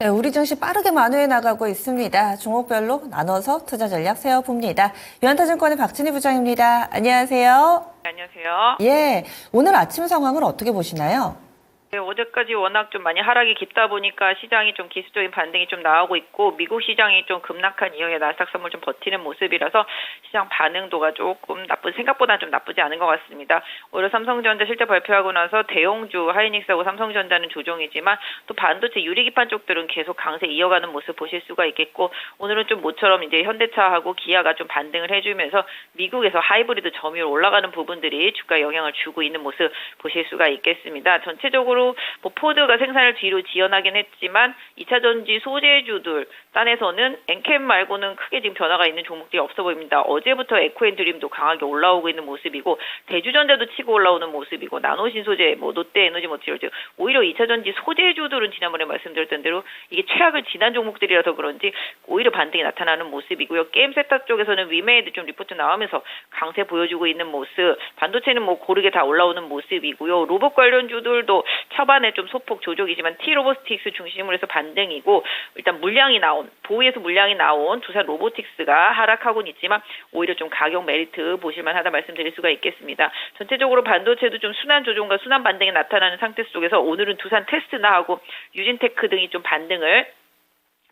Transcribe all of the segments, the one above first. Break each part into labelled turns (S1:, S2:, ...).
S1: 네, 우리 증시 빠르게 만회해 나가고 있습니다. 종목별로 나눠서 투자 전략 세워봅니다. 유한타증권의 박진희 부장입니다. 안녕하세요.
S2: 안녕하세요.
S1: 예, 오늘 아침 상황을 어떻게 보시나요?
S2: 네, 어제까지 워낙 좀 많이 하락이 깊다 보니까 시장이 좀 기술적인 반등이 좀 나오고 있고 미국 시장이 좀 급락한 이후에 나스닥 선물 좀 버티는 모습이라서 시장 반응도가 조금 생각보다는 좀 나쁘지 않은 것 같습니다. 오히려 삼성전자 실적 발표하고 나서 대형주 하이닉스하고 삼성전자는 조정이지만 또 반도체 유리기판 쪽들은 계속 강세 이어가는 모습 보실 수가 있겠고 오늘은 좀 모처럼 이제 현대차하고 기아가 좀 반등을 해주면서 미국에서 하이브리드 점유율 올라가는 부분들이 주가에 영향을 주고 있는 모습 보실 수가 있겠습니다. 전체적으로 뭐 포드가 생산을 뒤로 지연하긴 했지만 2차 전지 소재주들 딴에서는 엔캠 말고는 크게 지금 변화가 있는 종목들이 없어 보입니다. 어제부터 에코앤드림도 강하게 올라오고 있는 모습이고 대주전자도 치고 올라오는 모습이고 나노신소재, 뭐 롯데에너지 머티리얼즈 오히려 2차 전지 소재주들은 지난번에 말씀드렸던 대로 이게 최악을 지난 종목들이라서 그런지 오히려 반등이 나타나는 모습이고요. 게임 섹터 쪽에서는 위메이드 좀 리포트 나오면서 강세 보여주고 있는 모습, 반도체는 뭐 고르게 다 올라오는 모습이고요. 로봇 관련주들도 초반에 좀 소폭 조정이지만 T-로보틱스 중심으로 해서 반등이고 일단 보이에서 물량이 나온 두산 로보틱스가 하락하고는 있지만 오히려 좀 가격 메리트 보실만하다 말씀드릴 수가 있겠습니다. 전체적으로 반도체도 좀 순환 조정과 순환 반등이 나타나는 상태 속에서 오늘은 두산 테스트나하고 유진테크 등이 좀 반등을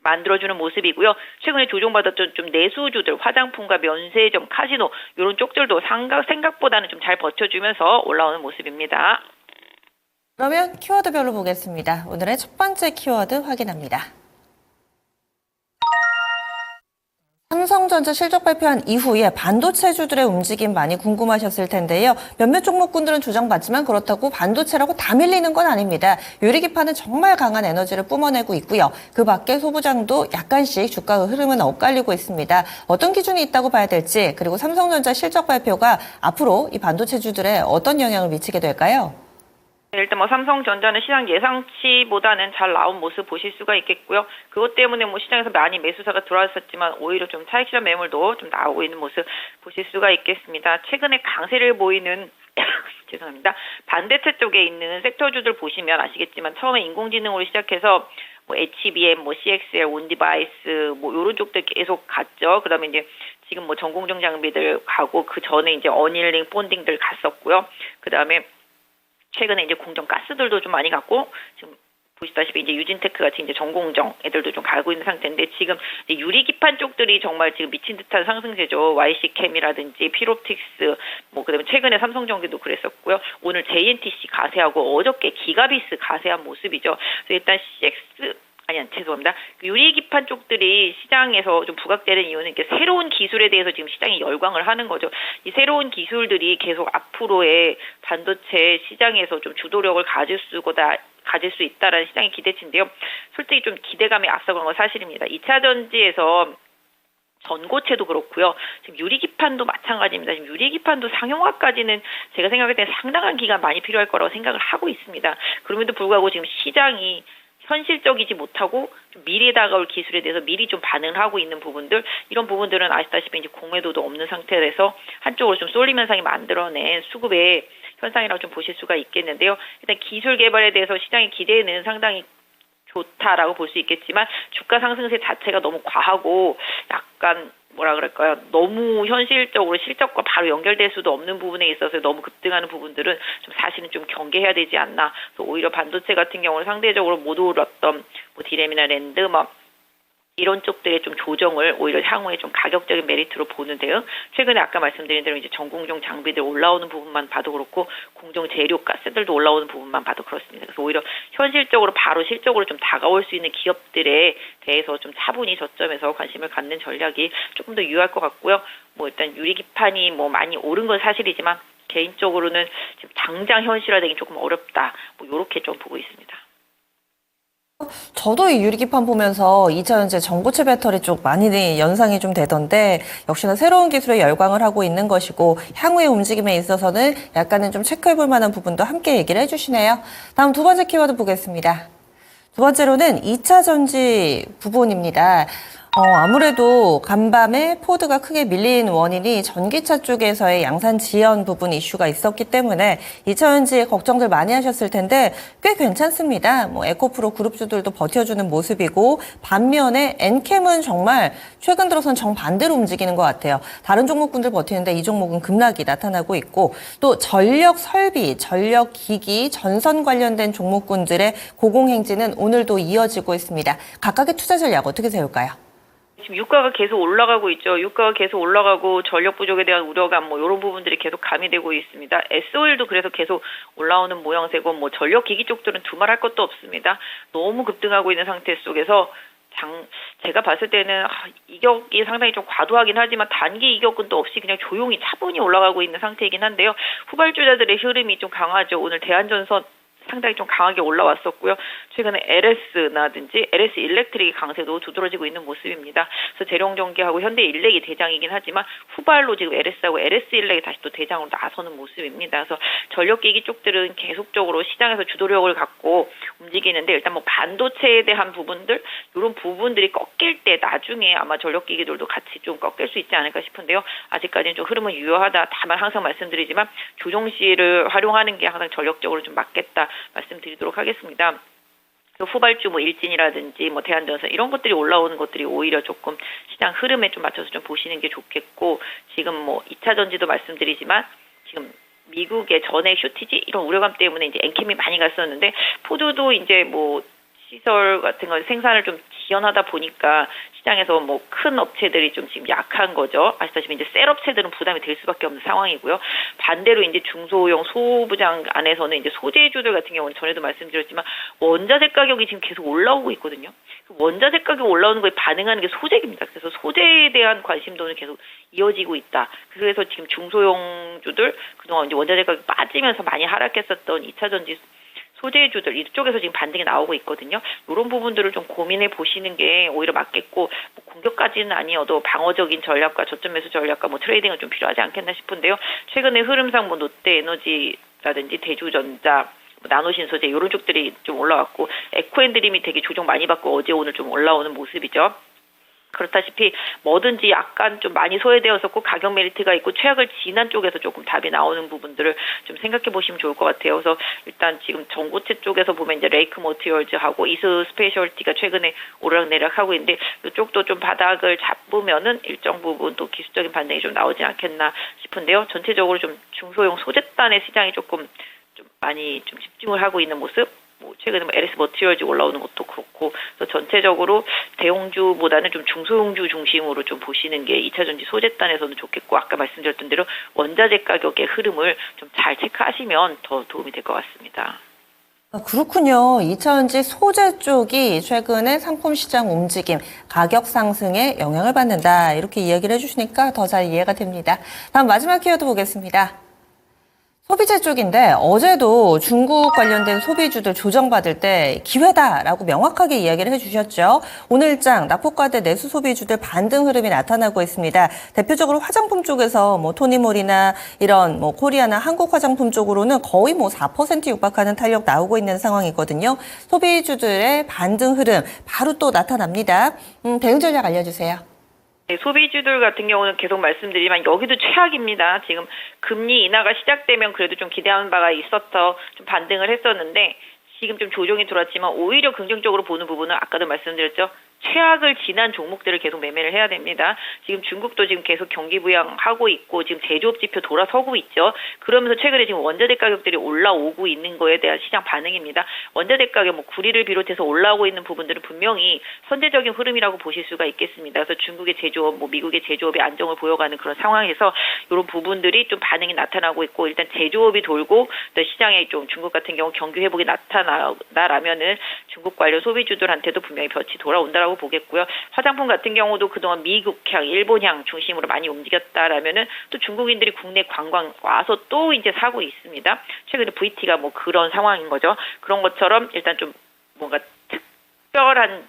S2: 만들어주는 모습이고요. 최근에 조정받았던 좀 내수주들, 화장품과 면세점, 카지노 이런 쪽들도 생각보다는 좀 잘 버텨주면서 올라오는 모습입니다.
S1: 그러면 키워드별로 보겠습니다. 오늘의 첫 번째 키워드 확인합니다. 삼성전자 실적 발표한 이후에 반도체주들의 움직임 많이 궁금하셨을 텐데요. 몇몇 종목군들은 조정받지만 그렇다고 반도체라고 다 밀리는 건 아닙니다. 유리기판은 정말 강한 에너지를 뿜어내고 있고요. 그 밖에 소부장도 약간씩 주가 흐름은 엇갈리고 있습니다. 어떤 기준이 있다고 봐야 될지 그리고 삼성전자 실적 발표가 앞으로 이 반도체주들에 어떤 영향을 미치게 될까요?
S2: 일단 뭐 삼성전자는 시장 예상치보다는 잘 나온 모습 보실 수가 있겠고요. 그것 때문에 뭐 시장에서 많이 매수사가 들어왔었지만 오히려 좀 차익 실현 매물도 좀 나오고 있는 모습 보실 수가 있겠습니다. 최근에 강세를 보이는 죄송합니다. 반도체 쪽에 있는 섹터주들 보시면 아시겠지만 처음에 인공지능으로 시작해서 뭐 HBM, 뭐 CXL, 온디바이스 뭐 이런 쪽들 계속 갔죠. 그다음에 이제 지금 뭐 전공정 장비들 가고 그 전에 이제 어닐링, 본딩들 갔었고요. 그다음에 최근에 이제 공정 가스들도 좀 많이 갔고 지금 보시다시피 이제 유진테크 같이 이제 전공정 애들도 좀 가고 있는 상태인데 지금 이제 유리기판 쪽들이 정말 지금 미친 듯한 상승세죠. YC캠이라든지 피롭틱스 뭐 그다음에 최근에 삼성전기도 그랬었고요. 오늘 JNTC 가세하고 어저께 기가비스 가세한 모습이죠. 그래서 일단 죄송합니다. 유리기판 쪽들이 시장에서 좀 부각되는 이유는 이렇게 새로운 기술에 대해서 지금 시장이 열광을 하는 거죠. 이 새로운 기술들이 계속 앞으로의 반도체 시장에서 좀 주도력을 가질 수 있다라는 시장의 기대치인데요. 솔직히 좀 기대감이 앞서간 건 사실입니다. 2차 전지에서 전고체도 그렇고요. 지금 유리기판도 마찬가지입니다. 지금 유리기판도 상용화까지는 제가 생각할 때 상당한 기간 많이 필요할 거라고 생각을 하고 있습니다. 그럼에도 불구하고 지금 시장이 현실적이지 못하고 좀 미래에 다가올 기술에 대해서 미리 좀 반응을 하고 있는 부분들 이런 부분들은 아시다시피 이제 공매도도 없는 상태에서 한쪽으로 좀 쏠림 현상이 만들어낸 수급의 현상이라고 좀 보실 수가 있겠는데요. 일단 기술 개발에 대해서 시장의 기대는 상당히 좋다라고 볼 수 있겠지만 주가 상승세 자체가 너무 과하고 약간 너무 현실적으로 실적과 바로 연결될 수도 없는 부분에 있어서 너무 급등하는 부분들은 좀 사실은 좀 경계해야 되지 않나. 오히려 반도체 같은 경우는 상대적으로 못 오랐던 뭐 디램이나 랜드 이런 쪽들의 좀 조정을 오히려 향후에 좀 가격적인 메리트로 보는데요. 최근에 아까 말씀드린 대로 이제 전공정 장비들 올라오는 부분만 봐도 그렇고 공정 재료 가스들도 올라오는 부분만 봐도 그렇습니다. 그래서 오히려 현실적으로 바로 실적으로 좀 다가올 수 있는 기업들에 대해서 좀 차분히 저점에서 관심을 갖는 전략이 조금 더 유효할 것 같고요. 뭐 일단 유리기판이 뭐 많이 오른 건 사실이지만 개인적으로는 지금 당장 현실화되기 조금 어렵다. 뭐 이렇게 좀 보고 있습니다.
S1: 저도 이 유리기판 보면서 2차 전지 전고체 배터리 쪽 많이 연상이 좀 되던데 역시나 새로운 기술에 열광을 하고 있는 것이고 향후의 움직임에 있어서는 약간은 좀 체크해볼 만한 부분도 함께 얘기를 해주시네요. 다음 두 번째 키워드 보겠습니다. 두 번째로는 2차 전지 부분입니다. 아무래도 간밤에 포드가 크게 밀린 원인이 전기차 쪽에서의 양산 지연 부분 이슈가 있었기 때문에 2차전지 걱정들 많이 하셨을 텐데 꽤 괜찮습니다. 에코프로 그룹주들도 버텨주는 모습이고 반면에 엔캠은 정말 최근 들어선 정반대로 움직이는 것 같아요. 다른 종목군들 버티는데 이 종목은 급락이 나타나고 있고 또 전력 설비, 전력 기기, 전선 관련된 종목군들의 고공행진은 오늘도 이어지고 있습니다. 각각의 투자 전략 어떻게 세울까요?
S2: 지금 유가가 계속 올라가고 있죠. 유가가 계속 올라가고 전력 부족에 대한 우려감 이런 부분들이 계속 가미되고 있습니다. S-오일도 그래서 계속 올라오는 모양새고 전력 기기 쪽들은 두말할 것도 없습니다. 너무 급등하고 있는 상태 속에서 제가 봤을 때는 이격이 상당히 좀 과도하긴 하지만 단기 이격은 또 없이 그냥 조용히 차분히 올라가고 있는 상태이긴 한데요. 후발주자들의 흐름이 좀 강하죠. 오늘 대한전선 상당히 좀 강하게 올라왔었고요. 최근에 LS라든지 LS 일렉트릭의 강세도 두드러지고 있는 모습입니다. 그래서 재룡전기하고 현대일렉이 대장이긴 하지만 후발로 지금 LS하고 LS 일렉이 다시 또 대장으로 나서는 모습입니다. 그래서 전력기기 쪽들은 계속적으로 시장에서 주도력을 갖고 움직이는데 일단 반도체에 대한 부분들 이런 부분들이 꺾일 때 나중에 아마 전력기기들도 같이 좀 꺾일 수 있지 않을까 싶은데요. 아직까지는 좀 흐름은 유효하다. 다만 항상 말씀드리지만 조정시를 활용하는 게 항상 전력적으로 좀 맞겠다. 말씀드리도록 하겠습니다. 후발주 일진이라든지 대한전선 이런 것들이 올라오는 것들이 오히려 조금 시장 흐름에 좀 맞춰서 좀 보시는 게 좋겠고 지금 2차 전지도 말씀드리지만 지금 미국의 전액 쇼티지 이런 우려감 때문에 이제 엔캠이 많이 갔었는데 포드도 이제 시설 같은 거 생산을 좀 지연하다 보니까 시장에서 큰 업체들이 좀 지금 약한 거죠. 아시다시피 이제 셀 업체들은 부담이 될 수밖에 없는 상황이고요. 반대로 이제 중소형 소부장 안에서는 이제 소재주들 같은 경우는 전에도 말씀드렸지만 원자재 가격이 지금 계속 올라오고 있거든요. 원자재 가격 올라오는 거에 반응하는 게 소재입니다. 그래서 소재에 대한 관심도는 계속 이어지고 있다. 그래서 지금 중소형주들 그동안 이제 원자재 가격이 빠지면서 많이 하락했었던 2차 전지 소재주들 이쪽에서 지금 반등이 나오고 있거든요. 이런 부분들을 좀 고민해 보시는 게 오히려 맞겠고 공격까지는 아니어도 방어적인 전략과 저점 매수 전략과 트레이딩은 좀 필요하지 않겠나 싶은데요. 최근에 흐름상 롯데에너지라든지 대주전자 나노신소재 이런 쪽들이 좀 올라왔고 에코앤드림이 되게 조정 많이 받고 어제 오늘 좀 올라오는 모습이죠. 그렇다시피 뭐든지 약간 좀 많이 소외되었었고 가격 메리트가 있고 최악을 지난 쪽에서 조금 답이 나오는 부분들을 좀 생각해 보시면 좋을 것 같아요. 그래서 일단 지금 전고체 쪽에서 보면 이제 레이크 머티리얼즈하고 이스 스페셜티가 최근에 오르락내리락하고 있는데 이쪽도 좀 바닥을 잡으면은 일정 부분 또 기술적인 반등이 좀 나오지 않겠나 싶은데요. 전체적으로 좀 중소형 소재단의 시장이 조금 좀 많이 좀 집중을 하고 있는 모습. 최근에 LS 머티리얼즈 올라오는 것도 그렇고, 그래서 전체적으로 대형주보다는 좀 중소형주 중심으로 좀 보시는 게 2차전지 소재단에서는 좋겠고, 아까 말씀드렸던 대로 원자재 가격의 흐름을 좀 잘 체크하시면 더 도움이 될 것 같습니다.
S1: 그렇군요. 2차전지 소재 쪽이 최근에 상품 시장 움직임, 가격 상승에 영향을 받는다. 이렇게 이야기를 해주시니까 더 잘 이해가 됩니다. 다음 마지막 키워드 보겠습니다. 소비재 쪽인데 어제도 중국 관련된 소비주들 조정받을 때 기회다라고 명확하게 이야기를 해주셨죠. 오늘장 납폭과대 내수 소비주들 반등 흐름이 나타나고 있습니다. 대표적으로 화장품 쪽에서 토니몰이나 이런 코리아나 한국 화장품 쪽으로는 거의 4% 육박하는 탄력 나오고 있는 상황이거든요. 소비주들의 반등 흐름 바로 또 나타납니다. 대응 전략 알려주세요.
S2: 네, 소비주들 같은 경우는 계속 말씀드리지만 여기도 최악입니다. 지금 금리 인하가 시작되면 그래도 좀 기대하는 바가 있어서 좀 반등을 했었는데 지금 좀 조정이 들어왔지만 오히려 긍정적으로 보는 부분은 아까도 말씀드렸죠. 최악을 지난 종목들을 계속 매매를 해야 됩니다. 지금 중국도 지금 계속 경기 부양하고 있고 지금 제조업 지표 돌아서고 있죠. 그러면서 최근에 지금 원자재 가격들이 올라오고 있는 거에 대한 시장 반응입니다. 원자재 가격 구리를 비롯해서 올라오고 있는 부분들은 분명히 선제적인 흐름이라고 보실 수가 있겠습니다. 그래서 중국의 제조업, 미국의 제조업이 안정을 보여가는 그런 상황에서 이런 부분들이 좀 반응이 나타나고 있고 일단 제조업이 돌고 또 시장에 좀 중국 같은 경우 경기 회복이 나타나라면은 중국 관련 소비주들한테도 분명히 볕이 돌아온다라고 보겠고요. 화장품 같은 경우도 그동안 미국향, 일본향 중심으로 많이 움직였다라면은 또 중국인들이 국내 관광 와서 또 이제 사고 있습니다. 최근에 VT가 그런 상황인 거죠. 그런 것처럼 일단 좀 뭔가 특별한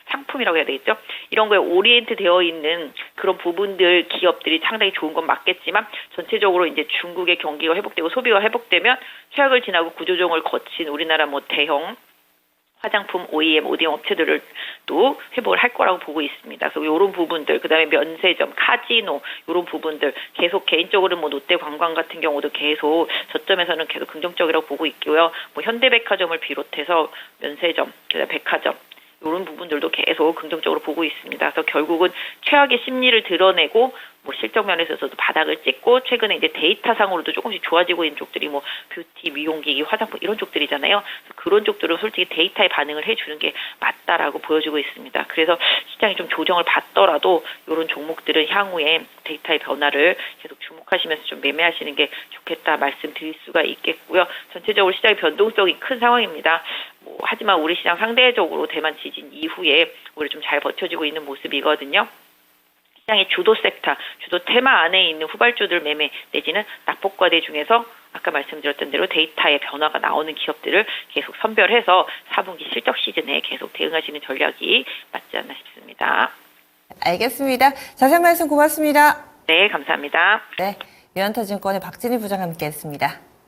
S2: 상품이라고 해야 되겠죠. 이런 거에 오리엔트 되어 있는 그런 부분들 기업들이 상당히 좋은 건 맞겠지만 전체적으로 이제 중국의 경기가 회복되고 소비가 회복되면 최악을 지나고 구조조정을 거친 우리나라 대형 화장품 OEM, ODM 업체들을 또 회복을 할 거라고 보고 있습니다. 그래서 이런 부분들, 그다음에 면세점, 카지노 이런 부분들 계속 개인적으로 뭐 롯데관광 같은 경우도 계속 저점에서는 계속 긍정적이라고 보고 있고요. 뭐 현대백화점을 비롯해서 면세점, 그다음에 백화점 이런 부분들도 계속 긍정적으로 보고 있습니다. 그래서 결국은 최악의 심리를 드러내고 뭐 실적 면에서도 바닥을 찍고 최근에 이제 데이터상으로도 조금씩 좋아지고 있는 쪽들이 뭐 뷰티, 미용기기, 화장품 이런 쪽들이잖아요. 그래서 그런 쪽들은 솔직히 데이터에 반응을 해주는 게 맞다라고 보여주고 있습니다. 그래서 시장이 좀 조정을 받더라도 이런 종목들은 향후에 데이터의 변화를 계속 주목하시면서 좀 매매하시는 게 좋겠다 말씀드릴 수가 있겠고요. 전체적으로 시장의 변동성이 큰 상황입니다. 하지만 우리 시장 상대적으로 대만 지진 이후에 오히려 좀 잘 버텨지고 있는 모습이거든요. 시장의 주도 섹터, 주도 테마 안에 있는 후발주들 매매 내지는 낙폭과대 중에서 아까 말씀드렸던 대로 데이터의 변화가 나오는 기업들을 계속 선별해서 4분기 실적 시즌에 계속 대응하시는 전략이 맞지 않나 싶습니다.
S1: 알겠습니다. 자세한 말씀 고맙습니다.
S2: 네, 감사합니다.
S1: 네, 유한타증권의 박진희 부장 함께했습니다.